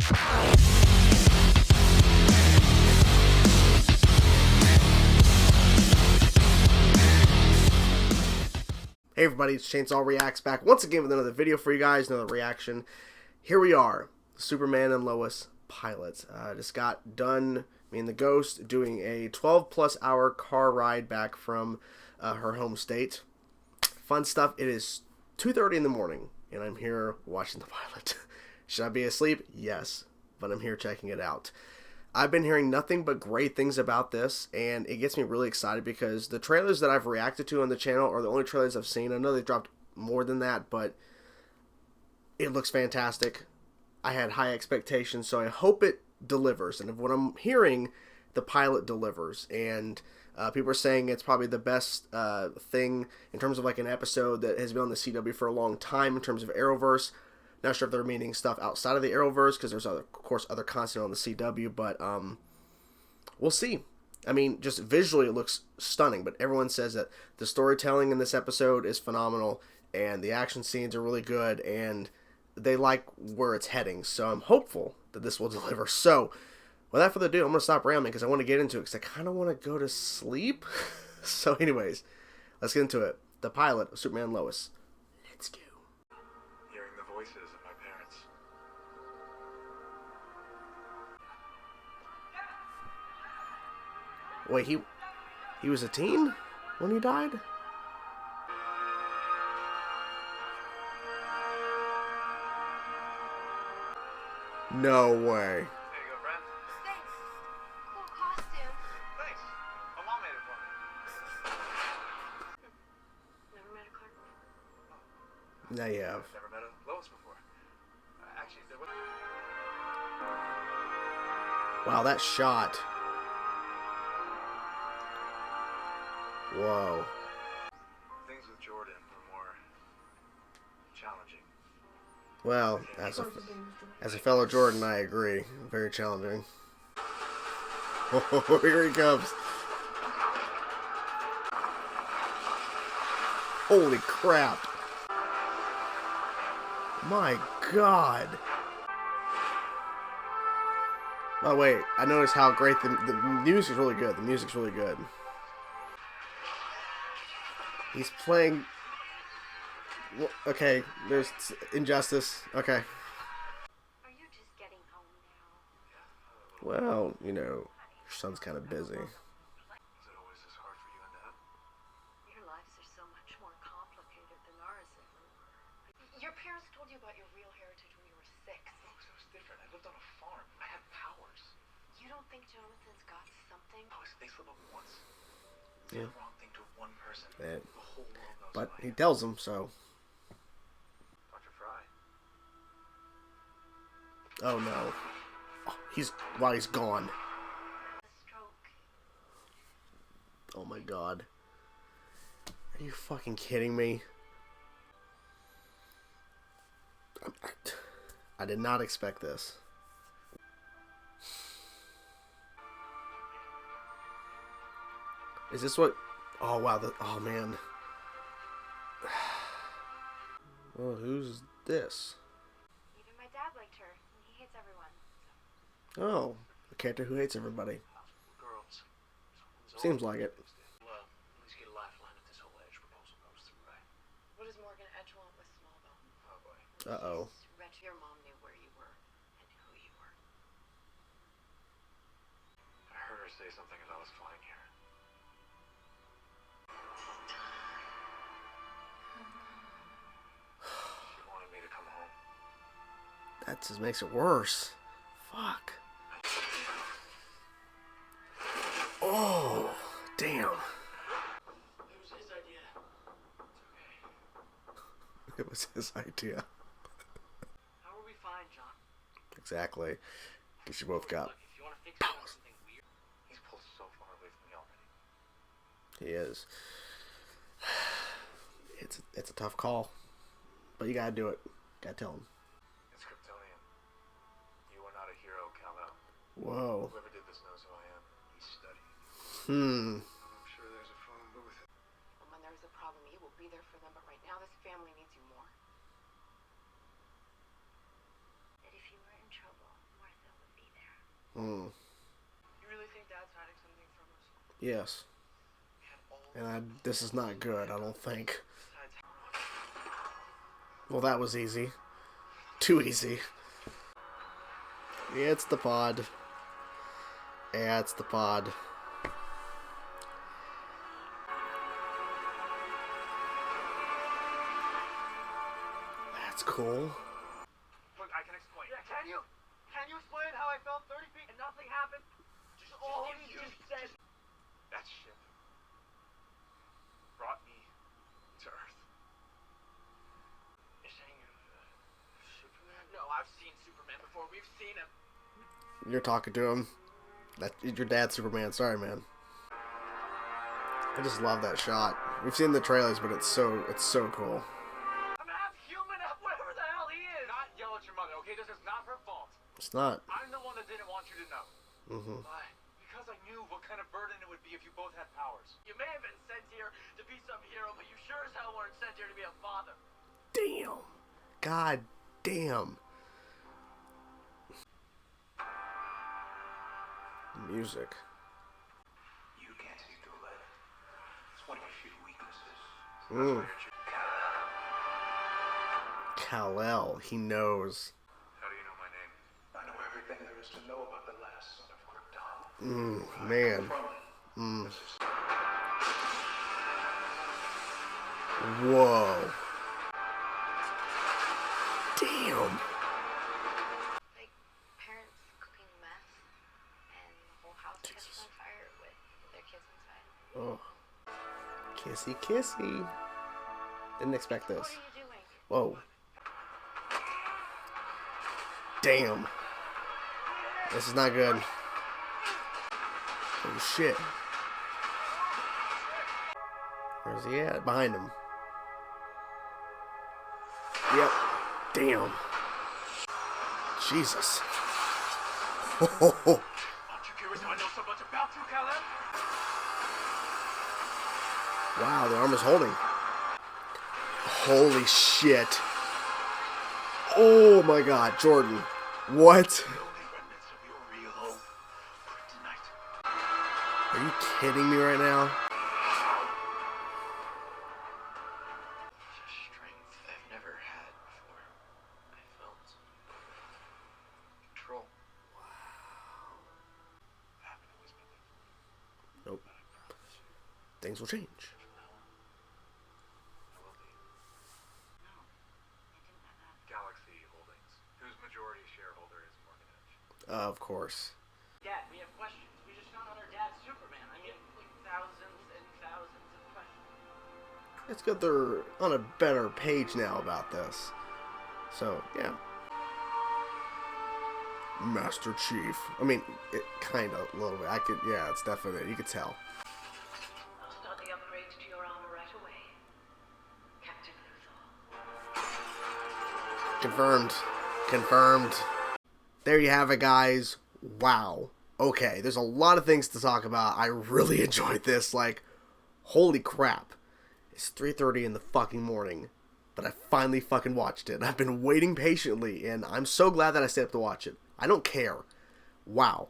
Hey everybody, it's Chainsaw Reacts back once again with another video for you guys, another reaction. Here we are, Superman and Lois pilot. Just got done, me and the Ghost, doing a 12+ hour car ride back from her home state. Fun stuff. It is 2:30 in the morning, and I'm here watching the pilot. Should I be asleep? Yes, but I'm here checking it out. I've been hearing nothing but great things about this, and it gets me really excited because the trailers that I've reacted to on the channel are the only trailers I've seen. I know they've dropped more than that, but it looks fantastic. I had high expectations, so I hope it delivers. And of what I'm hearing, the pilot delivers. And people are saying it's probably the best thing in terms of like an episode that has been on the CW for a long time in terms of Arrowverse. Not sure if they're meaning stuff outside of the Arrowverse because there's, of course, other content on the CW, but we'll see. I mean, just visually it looks stunning, but everyone says that the storytelling in this episode is phenomenal, and the action scenes are really good, and they like where it's heading, so I'm hopeful that this will deliver. So, without further ado, I'm going to stop rambling because I want to get into it because I kind of want to go to sleep. So anyways, let's get into it. The pilot of Superman and Lois. Let's go. Hearing the voices of my parents. Wait, he was a teen when he died? No way. There you go, friend. Thanks. Cool costume. Thanks. My mom made it for me. Never met a clerk before. Now you have. Never met a Lois before. Actually, there was... Wow, that shot. Whoa. Things with Jordan were more challenging. Well, as a fellow Jordan, I agree. Very challenging. Oh, here he comes. Holy crap. My God. Oh, wait. I noticed how great the music's really good. The music's really good. He's playing... Okay, there's Injustice. Okay. Are you just getting home now? Well, you know, your son's kind of busy. Was it always this hard for you and Dad? Your lives are so much more complicated than ours ever were. Your parents told you about your real heritage when you were 6. No, because it was different. I lived on a farm. I had powers. You don't think Jonathan's got something? They slip up once. Yeah. The wrong thing to one person. Yeah. The whole world knows But about he it. tells him, so... Dr. Fry. Oh, no. Oh, he's gone. A stroke. Oh, my God. Are you fucking kidding me? I did not expect this. Is this what... Oh, wow. Oh, man. Well, who's this? Even my dad liked her. And he hates everyone. Oh, a character who hates everybody. Girls. Seems like it. Well, at least get a lifeline if this whole Edge proposal goes through, right? What does Morgan Edge want with Smallville? Oh, boy. Uh-oh. Rich, your mom knew where you were and who you were. I heard her say something as I was flying here. She wanted me to come home. That just makes it worse. Fuck. Oh, damn. It was his idea. It's okay. It was his idea. How are we fine, John? Exactly. Because you both got... Look, if you want to fix it on something weird... He's pulled so far away from me already. He is. It's a tough call. But you gotta do it. Gotta tell him. It's Kryptonian. You are not a hero, Kal-El. Whoa. Whoever did this knows who I am. He studied. Hmm. I'm sure there's a phone booth. And when there's a problem, you will be there for them. But right now, this family needs you more. That if you were in trouble, Mm. You really think Dad's hiding something from us? Yes. We had all And this is not good, I don't think. besides. Well, that was easy. Too easy. It's the pod. Yeah, it's the pod. That's cool. Look, I can explain. Yeah, can you? Can you explain how I fell 30 feet and nothing happened? Just all you just said. That ship brought me to Earth. You're saying you're Superman? No, I've seen Superman before. We've seen him. You're talking to him. That's your dad's Superman. Sorry, man. I just love that shot. We've seen the trailers, but it's so cool. I'm half human, half whatever the hell he is. Not yell at your mother, okay? This is not her fault. It's not. I'm the one that didn't want you to know. Mm-hmm. Why? Because I knew what kind of burden it would be if you both had powers. You may have been sent here to be some hero, but you sure as hell weren't sent here to be a father. Damn. God damn. Music. You can't see through lead. It's one of your few weaknesses. Mm. Kal-El. He knows. How do you know my name? I know everything there is to know about the last son of Krypton. Man. This is Whoa. Damn. Like, parents cooking meth and the whole house catches on fire with their kids inside. Oh. Kissy, kissy. Didn't expect What this. are you doing? Whoa. Damn. This is not good. Oh shit. Where's he at? Behind him. Yep. Damn. Jesus. Ho, ho, ho. Aren't you curious how I know so much about you, Kal-El? Wow, the arm is holding. Holy shit. Oh my god, Jordan. What? the only remnants of your real home. Kryptonite. Are you kidding me right now? It's a strength I've never had before. I felt control. I haven't always been there for you. Nope. I promise you. Things will change. From now on, I will be. No, it didn't have that. Galaxy Holdings, whose majority shareholder is Morgan Edge. Of course. Dad, we have questions. We just found out our dad's Superman. I mean, like thousands and thousands of questions. It's good they're on a better page now about this. So, yeah. Master Chief. I mean, it kind of, a little bit. Yeah, it's definitely it. You could tell. I'll start the upgrades to your armor right away. Captain Luthor. Confirmed. Confirmed. There you have it, guys. Wow. Okay, there's a lot of things to talk about. I really enjoyed this. Like, holy crap. It's 3:30 in the fucking morning, but I finally fucking watched it. I've been waiting patiently, and I'm so glad that I stayed up to watch it. I don't care. Wow.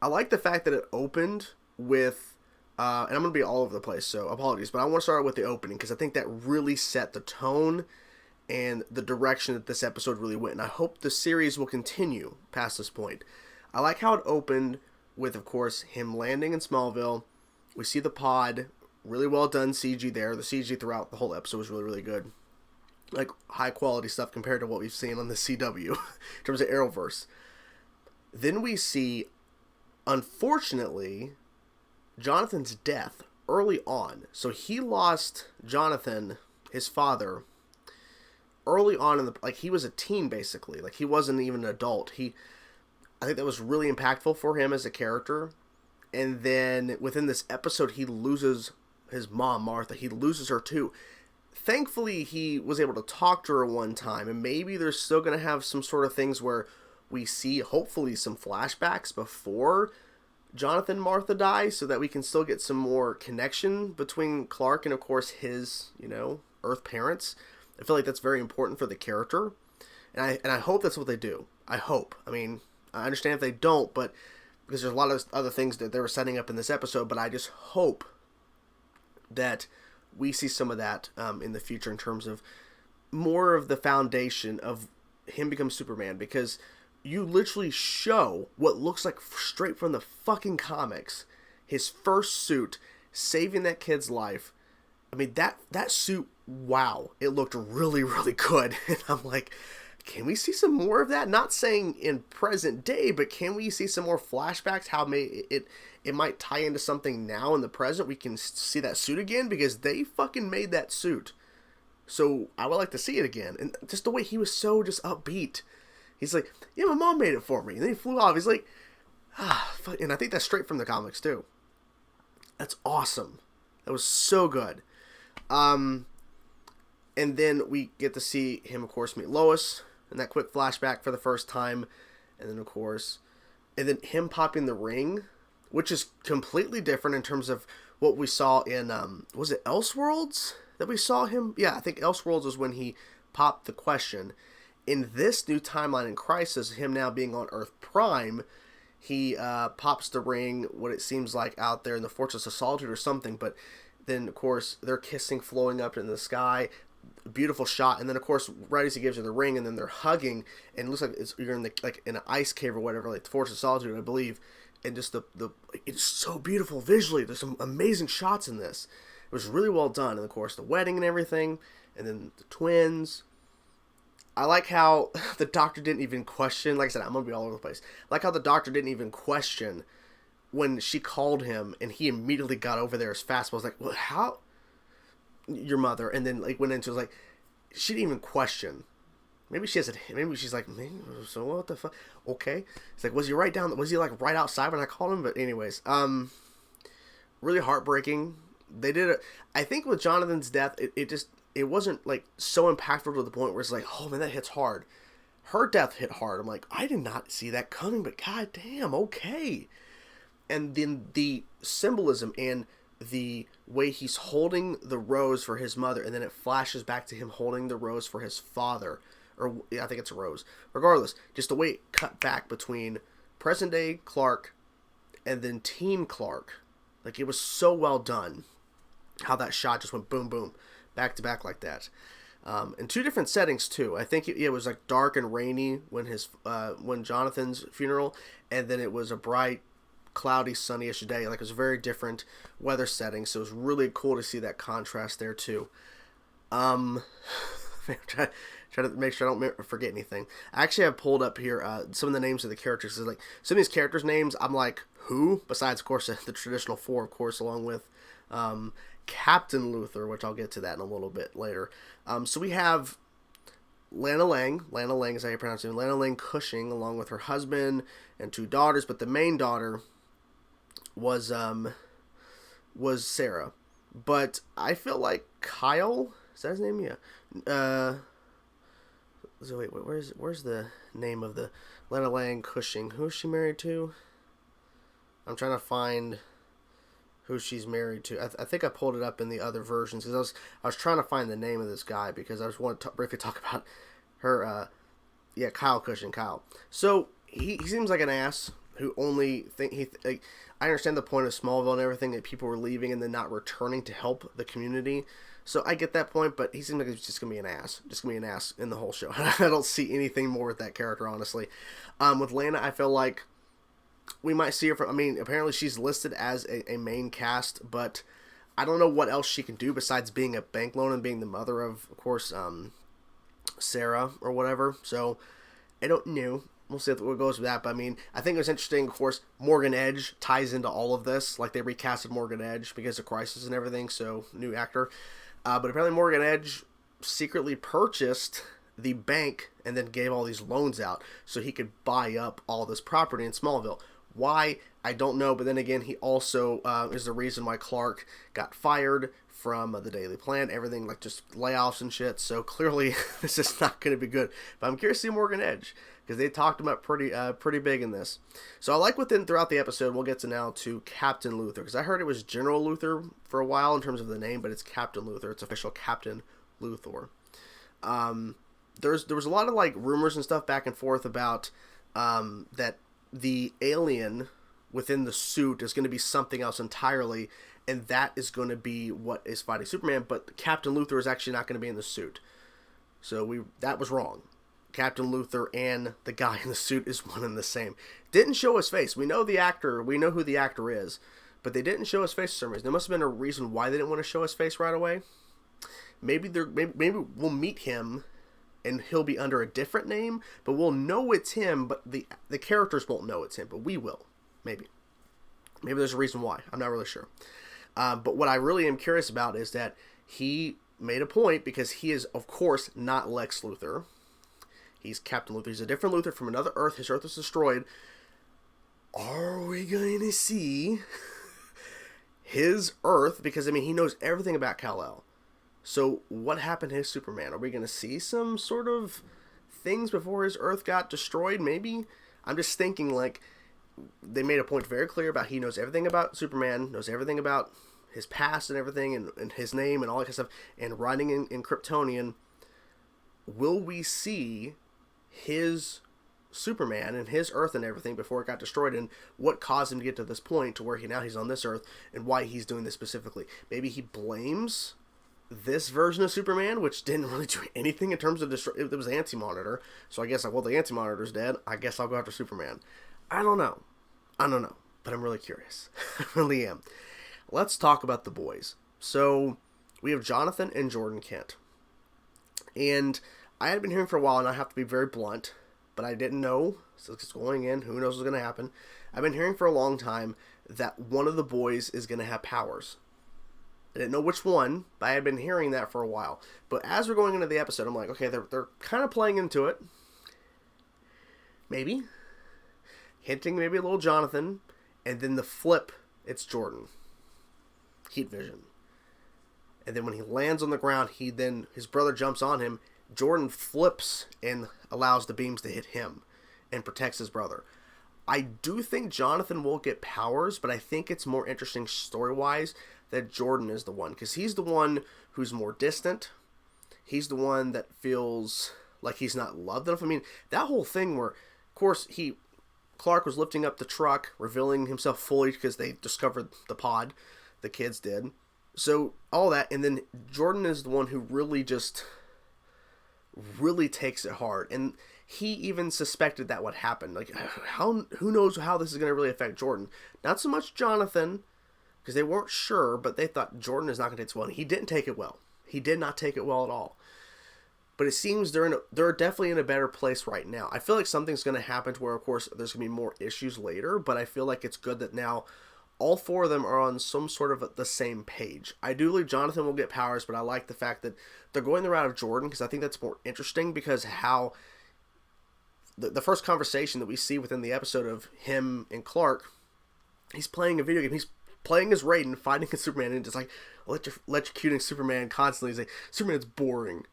I like the fact that it opened with, and I'm going to be all over the place, so apologies, but I want to start with the opening, because I think that really set the tone and the direction that this episode really went, and I hope the series will continue past this point. I like how it opened with, of course, him landing in Smallville. We see the pod, really well done CG there. The CG throughout the whole episode was really, really good. Like, high quality stuff compared to what we've seen on the CW in terms of Arrowverse. Then we see, unfortunately, Jonathan's death early on. So he lost Jonathan, his father, early on in the, like, he was a teen basically. Like, he wasn't even an adult. I think that was really impactful for him as a character. And then within this episode, he loses his mom, Martha. He loses her too. Thankfully, he was able to talk to her one time, and maybe they're still going to have some sort of things where we see, hopefully, some flashbacks before Jonathan and Martha die, so that we can still get some more connection between Clark and, of course, his, Earth parents. I feel like that's very important for the character, and I hope that's what they do. I hope. I mean, I understand if they don't, but because there's a lot of other things that they were setting up in this episode, but I just hope that we see some of that in the future in terms of more of the foundation of him become Superman, because you literally show what looks like straight from the fucking comics, his first suit, saving that kid's life. I mean, that suit, wow, it looked really, really good. And I'm like, can we see some more of that? Not saying in present day, but can we see some more flashbacks? How it might tie into something now in the present. We can see that suit again, because they fucking made that suit. So I would like to see it again. And just the way he was so just upbeat. He's like, yeah, my mom made it for me. And then he flew off. He's like, fuck. And I think that's straight from the comics too. That's awesome. That was so good. And then we get to see him, of course, meet Lois in that quick flashback for the first time. And then, of course, and then him popping the ring, which is completely different in terms of what we saw in, was it Elseworlds that we saw him? Yeah, I think Elseworlds was when he popped the question. In this new timeline in Crisis, him now being on Earth Prime, he pops the ring, what it seems like out there in the Fortress of Solitude or something, but then, of course, they're kissing, flowing up in the sky. Beautiful shot. And then, of course, right as he gives her the ring, and then they're hugging, and it looks like you're in in an ice cave or whatever, like the Fortress of Solitude, I believe. And just the it's so beautiful visually. There's some amazing shots in this. It was really well done. And, of course, the wedding and everything, and then the twins. I like how the doctor didn't even question. Like I said, I'm going to be all over the place. I like how the doctor didn't even question when she called him, and he immediately got over there as fast. I was like, well, how? Your mother. And then like went into it, like, she didn't even question. Maybe she has a, maybe she's like, so what the fuck? Okay. It's like, was he right outside when I called him? But anyways, really heartbreaking. They did it. I think with Jonathan's death, it wasn't like so impactful to the point where it's like, oh man, that hits hard. Her death hit hard. I'm like, I did not see that coming, but goddamn, okay. And then the symbolism and the way he's holding the rose for his mother, and then it flashes back to him holding the rose for his father, or yeah, I think it's a rose. Regardless, just the way it cut back between present day Clark and then teen Clark, like it was so well done. How that shot just went boom, boom, back to back like that. In two different settings too. I think it was like dark and rainy when Jonathan's funeral, and then it was a bright, cloudy, sunnyish day. Like it was a very different weather setting, so it was really cool to see that contrast there too. Try to make sure I don't forget anything. I actually have pulled up here some of the names of the characters. Like some of these characters' names, I'm like, who? Besides, of course, the traditional four, of course, along with Captain Luthor, which I'll get to that in a little bit later. So we have Lana Lang is how you pronounce it, Lana Lang Cushing, along with her husband and two daughters, but the main daughter was Sarah. But I feel like Kyle, is that his name? Yeah. So wait, where's the name of the Lana Lang Cushing? Who is she married to? I'm trying to find who she's married to. I think I pulled it up in the other versions because I was trying to find the name of this guy because I just want to briefly talk about her. Yeah, Kyle Cushing, Kyle. So he seems like an ass who only I understand the point of Smallville and everything, that people were leaving and then not returning to help the community. So I get that point, but he seems like he's just gonna be an ass, in the whole show. I don't see anything more with that character, honestly. With Lana, I feel like we might see her from, apparently she's listed as a main cast, but I don't know what else she can do besides being a bank loan and being the mother of course, Sarah or whatever. So I don't know. We'll see what goes with that. But I think it was interesting, of course, Morgan Edge ties into all of this. Like they recasted Morgan Edge because of Crisis and everything, so new actor. But apparently Morgan Edge secretly purchased the bank and then gave all these loans out so he could buy up all this property in Smallville. Why? I don't know, but then again, he also is the reason why Clark got fired from the Daily Planet, everything, like just layoffs and shit, so clearly this is not going to be good. But I'm curious to see Morgan Edge, because they talked him up pretty big in this. So I like throughout the episode, we'll get to now to Captain Luthor, because I heard it was General Luthor for a while in terms of the name, but it's Captain Luthor. It's official Captain Luthor. There was a lot of like rumors and stuff back and forth about that the alien within the suit is going to be something else entirely, and that is going to be what is fighting Superman, but Captain Luthor is actually not going to be in the suit. So that was wrong. Captain Luthor and the guy in the suit is one and the same. Didn't show his face. We know the actor. We know who the actor is, but they didn't show his face for some reason. There must have been a reason why they didn't want to show his face right away. Maybe we'll meet him, and he'll be under a different name, but we'll know it's him. But the characters won't know it's him, but we will. Maybe there's a reason why. I'm not really sure. But what I really am curious about is that he made a point, because he is, of course, not Lex Luthor. He's Captain Luthor. He's a different Luthor from another Earth. His Earth was destroyed. Are we going to see his Earth? Because, I mean, he knows everything about Kal-El. So what happened to his Superman? Are we going to see some sort of things before his Earth got destroyed? Maybe. I'm just thinking, like, they made a point very clear about he knows everything about Superman, knows everything about his past and everything, and his name and all that kind of stuff, and writing in Kryptonian. Will we see his Superman and his Earth and everything before it got destroyed, and what caused him to get to this point to where he's on this Earth, and why he's doing this specifically? Maybe he blames this version of Superman, which didn't really do anything in terms of it was the Anti-Monitor, so I guess, like, well, the Anti-Monitor's dead, I guess I'll go after Superman. I don't know, but I'm really curious. I really am. Let's talk about the boys. So we have Jonathan and Jordan Kent, and I had been hearing for a while, and I have to be very blunt, but I didn't know, so it's going in, who knows what's going to happen. I've been hearing for a long time that one of the boys is going to have powers. I didn't know which one, but I had been hearing that for a while. But as we're going into the episode, I'm like, okay, they're kind of playing into it. Maybe. Hinting maybe a little Jonathan, and then the flip, it's Jordan. Heat vision. And then when he lands on the ground, his brother jumps on him. Jordan flips and allows the beams to hit him and protects his brother. I do think Jonathan will get powers, but I think it's more interesting story-wise that Jordan is the one, because he's the one who's more distant. He's the one that feels like he's not loved enough. I mean, that whole thing where, of course, Clark was lifting up the truck, revealing himself fully because they discovered the pod. The kids did. So, all that, and then Jordan is the one who really takes it hard. And he even suspected that would happen. Like, who knows how this is going to really affect Jordan? Not so much Jonathan, because they weren't sure, but they thought Jordan is not going to take it well. And he didn't take it well. He did not take it well at all. But it seems they're definitely in a better place right now. I feel like something's going to happen to where, of course, there's going to be more issues later, but I feel like it's good that now all four of them are on some sort of the same page. I do believe Jonathan will get powers, but I like the fact that they're going the route of Jordan, because I think that's more interesting, because how the first conversation that we see within the episode of him and Clark, he's playing a video game. He's playing as Raiden, fighting as Superman, and just like electrocuting Superman constantly. He's like, Superman's boring.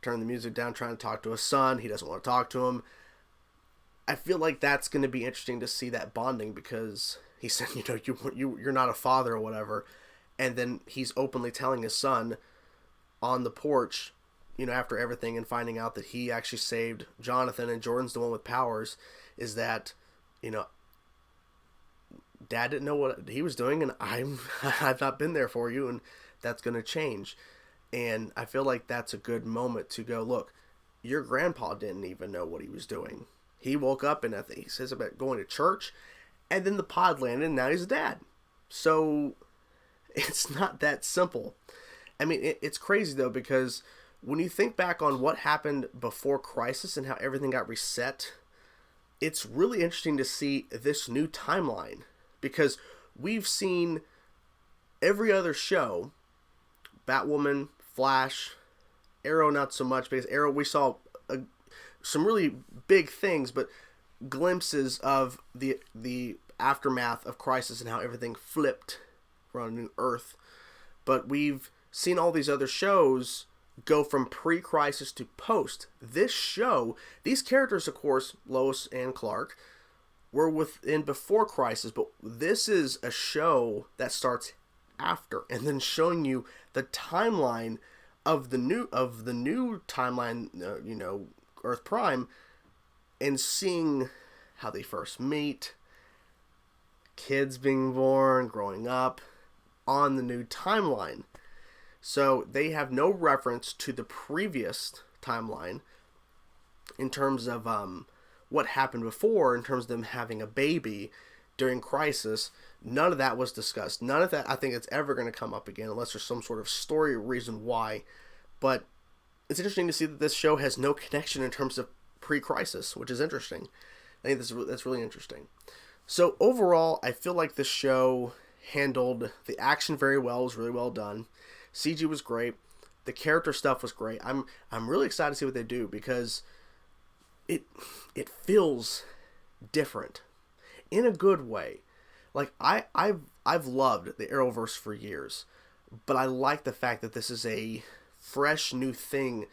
Turn the music down, trying to talk to his son. He doesn't want to talk to him. I feel like that's going to be interesting to see that bonding, because he said, you're not a father or whatever. And then he's openly telling his son on the porch, after everything, and finding out that he actually saved Jonathan and Jordan's the one with powers, is that, Dad didn't know what he was doing, and I've not been there for you, and that's going to change. And I feel like that's a good moment to go, look, your grandpa didn't even know what he was doing. He woke up, and I think he says about going to church, and then the pod landed, and now he's a dad. So it's not that simple. I mean, it's crazy, though, because when you think back on what happened before Crisis and how everything got reset, it's really interesting to see this new timeline, because we've seen every other show, Batwoman, Flash, Arrow not so much, because Arrow we saw some really big things, but glimpses of the aftermath of Crisis and how everything flipped. We're on a new Earth. But we've seen all these other shows go from pre-Crisis to post. This show, these characters, of course, Lois and Clark, were within before Crisis, but this is a show that starts after, and then showing you the timeline of the new timeline, Earth Prime, and seeing how they first meet, kids being born, growing up on the new timeline. So they have no reference to the previous timeline in terms of what happened before, in terms of them having a baby during Crisis. None of that was discussed. None of that I think it's ever going to come up again unless there's some sort of story reason why. But it's interesting to see that this show has no connection in terms of pre-Crisis, which is interesting. I think that's really interesting. So overall, I feel like this show handled the action very well. It was really well done. CG was great. The character stuff was great. I'm really excited to see what they do because it feels different in a good way. Like I've loved the Arrowverse for years, but I like the fact that this is a fresh new thing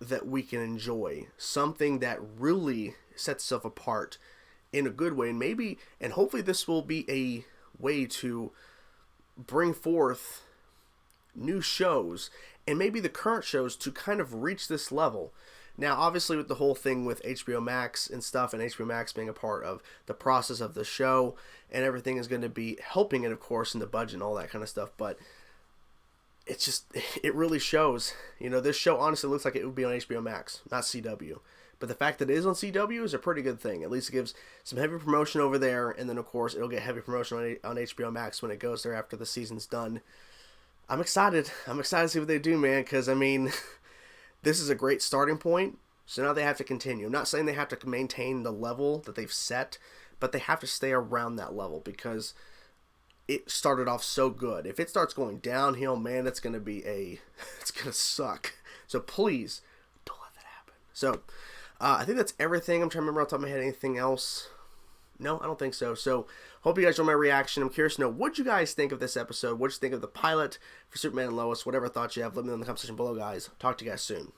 that we can enjoy, something that really sets itself apart in a good way, and hopefully this will be a way to bring forth new shows and maybe the current shows to kind of reach this level. Now, obviously, with the whole thing with HBO Max and stuff, and HBO Max being a part of the process of the show, and everything is going to be helping it, of course, in the budget and all that kind of stuff, but it really shows. You know, this show honestly looks like it would be on HBO Max, not CW. But the fact that it is on CW is a pretty good thing. At least it gives some heavy promotion over there, and then, of course, it'll get heavy promotion on HBO Max when it goes there after the season's done. I'm excited. I'm excited to see what they do, man, because, I mean, this is a great starting point, so now they have to continue. I'm not saying they have to maintain the level that they've set, but they have to stay around that level because it started off so good. If it starts going downhill, man, it's going to suck. So please, don't let that happen. So, I think that's everything. I'm trying to remember off the top of my head anything else. No, I don't think so. So, hope you guys enjoyed my reaction. I'm curious to know what you guys think of this episode. What you think of the pilot for Superman and Lois. Whatever thoughts you have, let me know in the comment section below, guys. Talk to you guys soon.